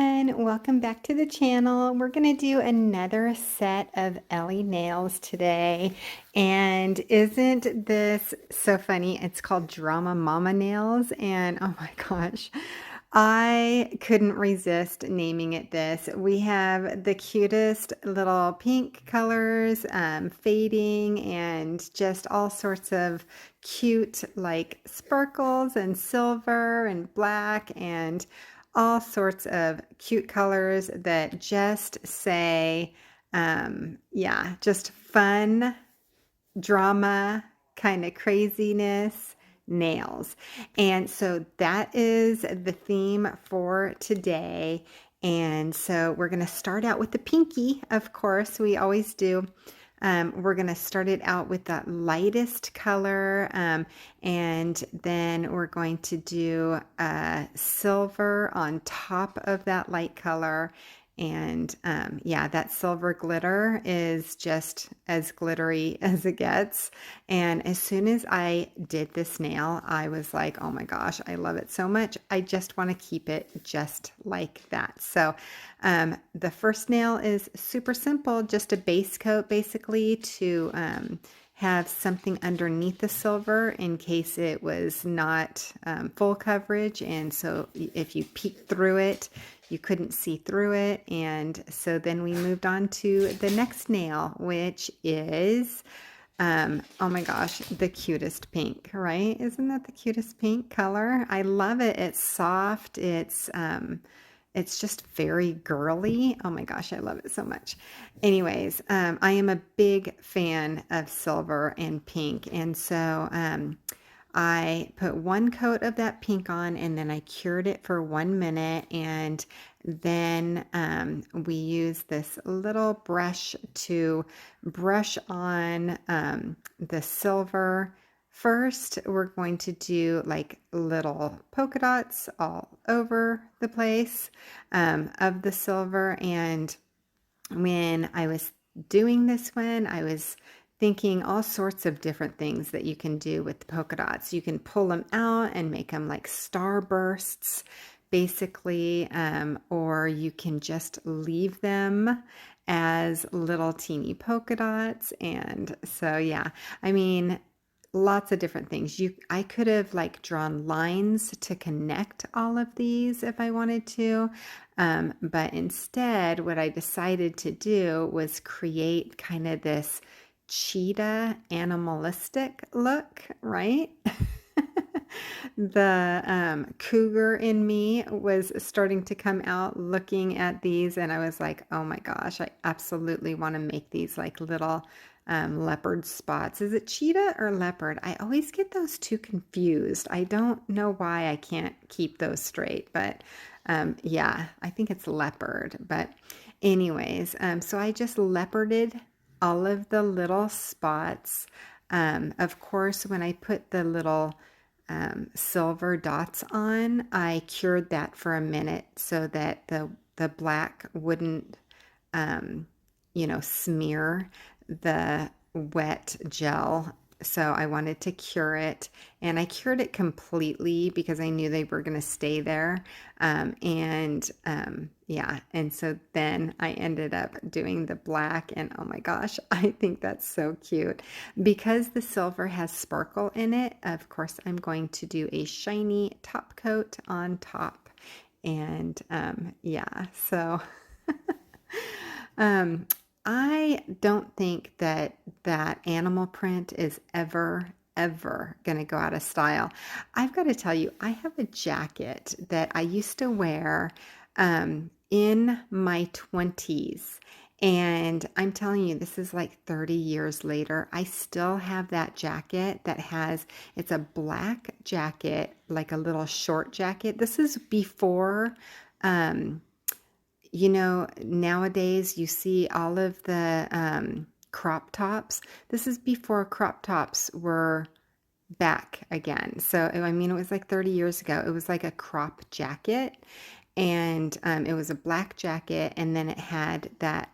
everyone, welcome back to the channel. We're going to do another set of Ellie nails today. And isn't this so funny? It's called Drama Mama Nails. And oh my gosh, I couldn't resist naming it this. We have the cutest little pink colors, fading, and just all sorts of cute like sparkles and silver and black and all sorts of cute colors that just say, yeah, just fun, drama, kind of craziness, nails. And so that is the theme for today. And so we're going to start out with the pinky, of course, we always do. We're going to start it out with the lightest color, and then we're going to do silver on top of that light color. And yeah, that silver glitter is just as glittery as it gets. And as soon as I did this nail, I was like, oh my gosh, I love it so much. I just want to keep it just like that. So the first nail is super simple, just a base coat basically to have something underneath the silver in case it was not full coverage. And so if you peeked through it, you couldn't see through it. And so then we moved on to the next nail, which is, oh my gosh, the cutest pink, right? Isn't that the cutest pink color? I love it. It's soft. It's just very girly. Oh my gosh, I love it so much. Anyways, I am a big fan of silver and pink. And so I put one coat of that pink on and then I cured it for 1 minute. And then we use this little brush to brush on the silver. First, we're going to do like little polka dots all over the place of the silver. And when I was doing this one, I was thinking all sorts of different things that you can do with the polka dots. You can pull them out and make them like starbursts, basically, or you can just leave them as little teeny polka dots. And so, yeah, I mean, lots of different things. I could have like drawn lines to connect all of these if I wanted to. But instead, what I decided to do was create kind of this cheetah animalistic look, right? The cougar in me was starting to come out looking at these, and I was like, oh my gosh, I absolutely want to make these like little leopard spots. Is it cheetah or leopard? I always get those two confused. I don't know why I can't keep those straight, but yeah, I think it's leopard. But anyways, so I just leoparded all of the little spots. Of course, when I put the little silver dots on, I cured that for a minute so that the black wouldn't, smear the wet gel. So I wanted to cure it, and I cured it completely because I knew they were going to stay there. Yeah, and so then I ended up doing the black, and oh my gosh, I think that's so cute. Because the silver has sparkle in it, of course, I'm going to do a shiny top coat on top. And yeah, so I don't think that animal print is ever going to go out of style. I've got to tell you, I have a jacket that I used to wear in my 20s. And I'm telling you, this is like 30 years later. I still have that jacket it's a black jacket, like a little short jacket. This is before, nowadays you see all of the crop tops. This is before crop tops were back again. So, I mean, it was like 30 years ago. It was like a crop jacket, and it was a black jacket, and then it had that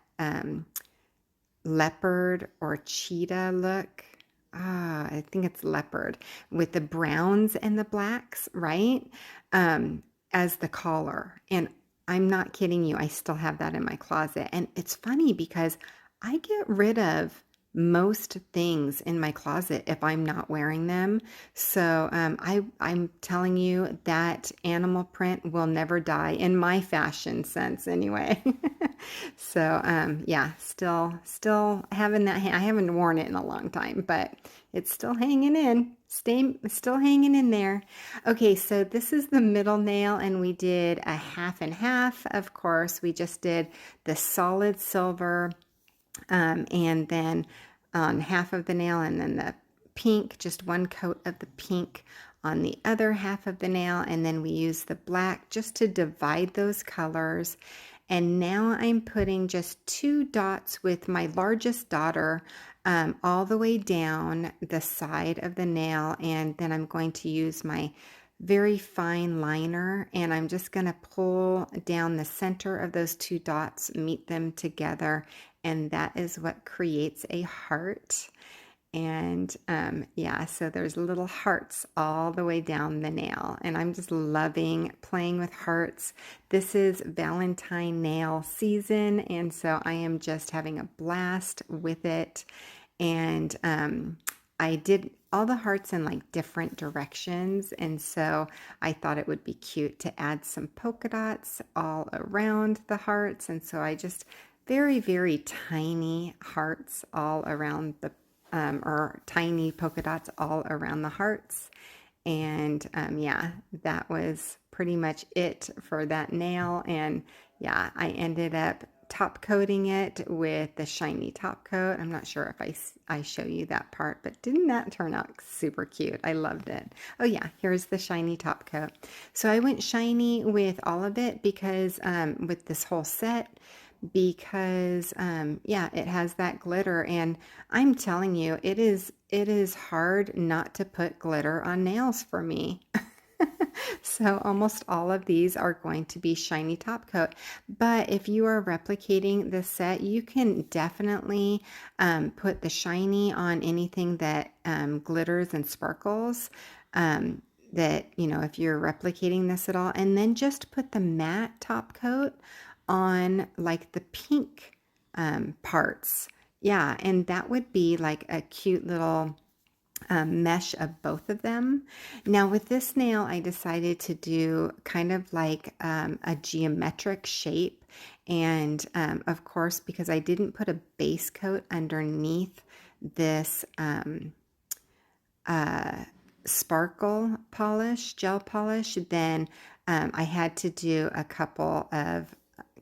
leopard or cheetah look. I think it's leopard with the browns and the blacks, right? As the collar. And I'm not kidding you. I still have that in my closet. And it's funny because I get rid of most things in my closet if I'm not wearing them. So I'm telling you that animal print will never die in my fashion sense anyway. So yeah, still having that. I haven't worn it in a long time, but it's still hanging in. Still hanging in there. Okay, so this is the middle nail, and we did a half and half. Of course, we just did the solid silver, and then on half of the nail, and then the pink, just one coat of the pink on the other half of the nail, and then we use the black just to divide those colors. And now I'm putting just 2 dots with my largest daughter all the way down the side of the nail, and then I'm going to use my very fine liner, and I'm just going to pull down the center of those 2 dots, meet them together, and that is what creates a heart. And yeah, so there's little hearts all the way down the nail, and I'm just loving playing with hearts. This is Valentine nail season, and so I am just having a blast with it. And I did all the hearts in like different directions, and so I thought it would be cute to add some polka dots all around the hearts, and so I just very, very tiny hearts all around the or tiny polka dots all around the hearts. And yeah, that was pretty much it for that nail. And yeah, I ended up top coating it with the shiny top coat. I'm not sure if I show you that part, but didn't that turn out super cute? I loved it. Oh yeah, here's the shiny top coat. So I went shiny with all of it because with this whole set, because yeah, it has that glitter, and I'm telling you, it is hard not to put glitter on nails for me. So almost all of these are going to be shiny top coat. But if you are replicating this set, you can definitely put the shiny on anything that glitters and sparkles. That, if you're replicating this at all, and then just put the matte top coat on like the pink parts. Yeah, and that would be like a cute little mesh of both of them. Now with this nail, I decided to do kind of like a geometric shape. And of course, because I didn't put a base coat underneath this sparkle polish, gel polish, then I had to do a couple of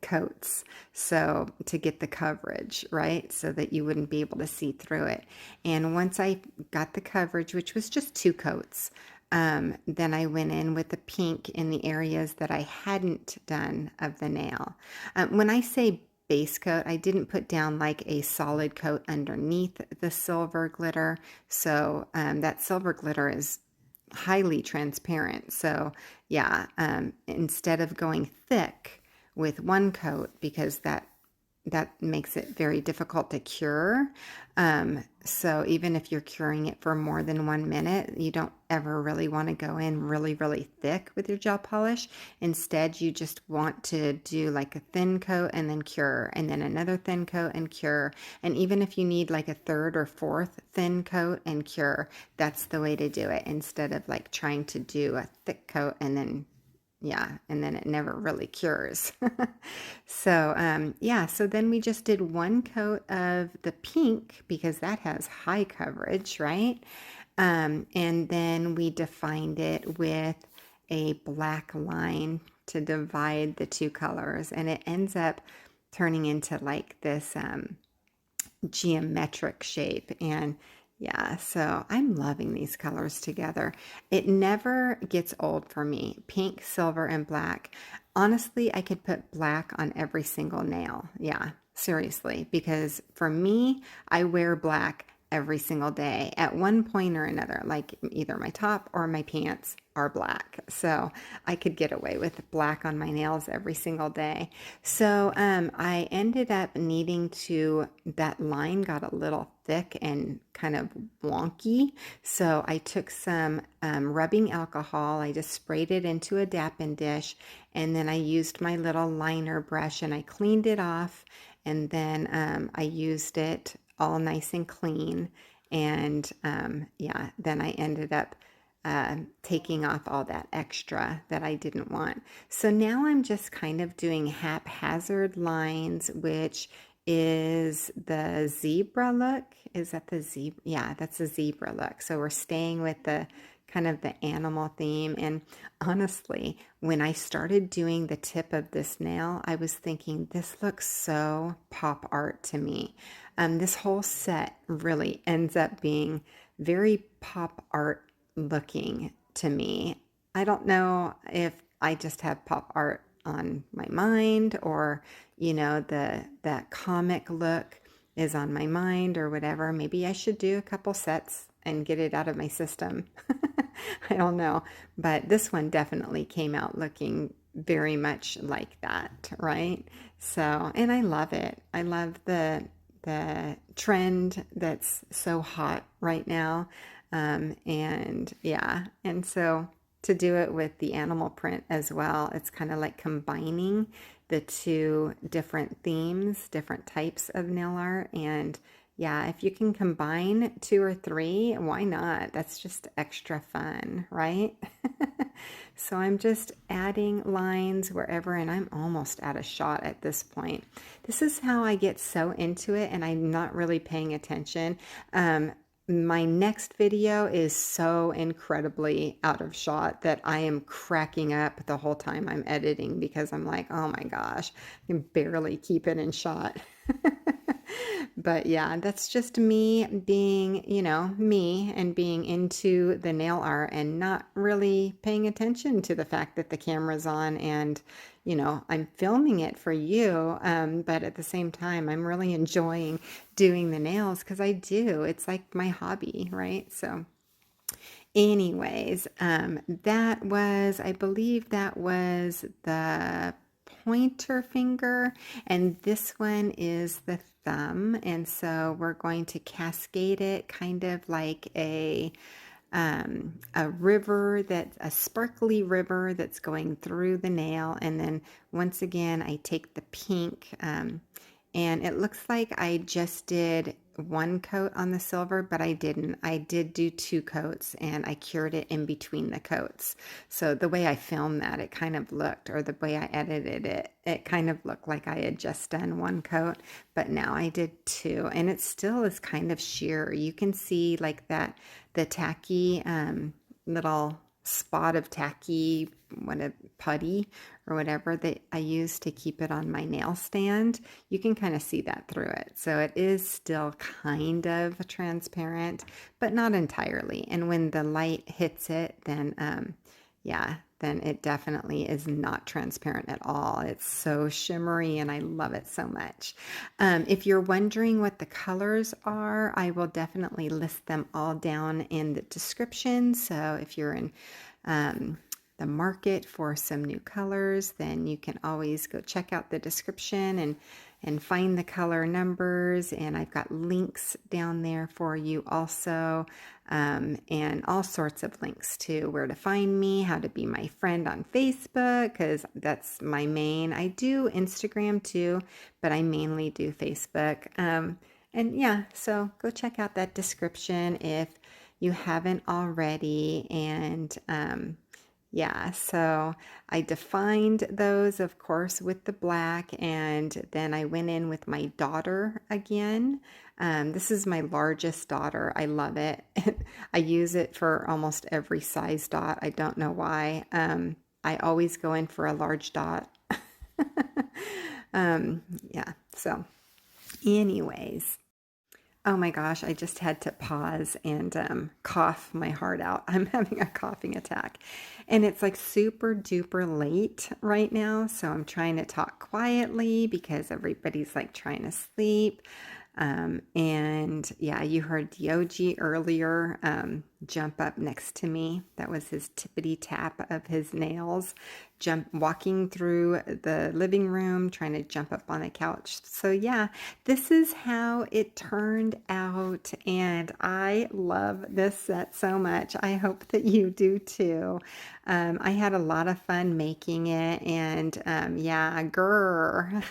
coats so to get the coverage, right, so that you wouldn't be able to see through it. And once I got the coverage, which was just 2 coats, then I went in with the pink in the areas that I hadn't done of the nail. When I say base coat, I didn't put down like a solid coat underneath the silver glitter, so that silver glitter is highly transparent. So yeah, instead of going thick with one coat, because that makes it very difficult to cure. So even if you're curing it for more than 1 minute, you don't ever really want to go in really, really thick with your gel polish. Instead, you just want to do like a thin coat and then cure, and then another thin coat and cure. And even if you need like a third or fourth thin coat and cure, that's the way to do it, instead of like trying to do a thick coat and then yeah, and then it never really cures. So yeah, so then we just did 1 coat of the pink because that has high coverage, right? And then we defined it with a black line to divide the 2 colors, and it ends up turning into like this geometric shape. And yeah, so I'm loving these colors together. It never gets old for me. Pink, silver, and black. Honestly, I could put black on every single nail. Yeah, seriously, because for me, I wear black every single day at one point or another, like either my top or my pants are black. So I could get away with black on my nails every single day. So I ended up needing to, that line got a little thick and kind of wonky. So I took some rubbing alcohol. I just sprayed it into a dappen dish, and then I used my little liner brush and I cleaned it off. And then I used it all nice and clean. And yeah, then I ended up taking off all that extra that I didn't want. So now I'm just kind of doing haphazard lines, which is the zebra look. Is that the zebra? Yeah, that's the zebra look. So we're staying with the kind of the animal theme. And honestly, when I started doing the tip of this nail, I was thinking, this looks so pop art to me. This whole set really ends up being very pop art looking to me. I don't know if I just have pop art on my mind, or that comic look is on my mind or whatever. Maybe I should do a couple sets and get it out of my system. I don't know, but this one definitely came out looking very much like that, right? So, and I love it. I love the trend that's so hot right now. And yeah, and so to do it with the animal print as well, it's kind of like combining the two different themes, different types of nail art. And yeah, if you can combine two or three, why not? That's just extra fun, right? So I'm just adding lines wherever, and I'm almost at a shot at this point. This is how I get so into it, and I'm not really paying attention. My next video is so incredibly out of shot that I am cracking up the whole time I'm editing, because I'm like, oh my gosh, I can barely keep it in shot. But yeah, that's just me being, me, and being into the nail art and not really paying attention to the fact that the camera's on and, I'm filming it for you. But at the same time, I'm really enjoying doing the nails, because I do. It's like my hobby, right? So anyways, I believe that was the pointer finger, and this one is the thumb. And so we're going to cascade it kind of like a river, a sparkly river that's going through the nail. And then once again, I take the pink, and it looks like I just did one coat on the silver, but I didn't. I did do two coats, and I cured it in between the coats. So the way I filmed that, it kind of looked, or the way I edited it, it kind of looked like I had just done one coat, but now I did two, and it still is kind of sheer. You can see like that, the tacky little spot of tacky, putty or whatever that I use to keep it on my nail stand. You can kind of see that through it. So it is still kind of transparent, but not entirely. And when the light hits it, then yeah, then it definitely is not transparent at all. It's so shimmery, and I love it so much. If you're wondering what the colors are, I will definitely list them all down in the description. So if you're in the market for some new colors, then you can always go check out the description and find the color numbers. And I've got links down there for you also, and all sorts of links to where to find me, how to be my friend on Facebook, because that's my main. I do Instagram too, but I mainly do Facebook. And yeah, so go check out that description if you haven't already. And yeah, so I defined those, of course, with the black, and then I went in with my daughter again. This is my largest daughter. I love it. I use it for almost every size dot. I don't know why. I always go in for a large dot. Yeah, so anyways. Oh my gosh, I just had to pause and cough my heart out. I'm having a coughing attack. And it's like super duper late right now, so I'm trying to talk quietly because everybody's like trying to sleep. And yeah, you heard Diogi earlier jump up next to me. That was his tippity tap of his nails, walking through the living room, trying to jump up on the couch. So yeah, this is how it turned out, and I love this set so much. I hope that you do too. I had a lot of fun making it, and yeah, grrr.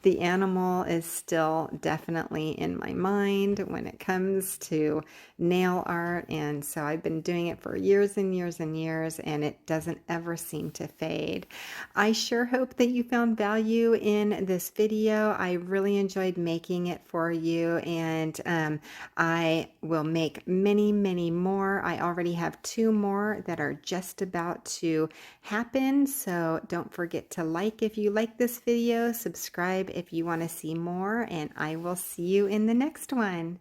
The animal is still definitely in my mind when it comes to nail art, and so I've been doing it for years and years and years, and it doesn't ever seem to fade. I sure hope that you found value in this video. I really enjoyed making it for you, and I will make many, many more. I already have 2 more that are just about to happen, so don't forget to like if you like this video, subscribe if you want to see more, and I will see you in the next one.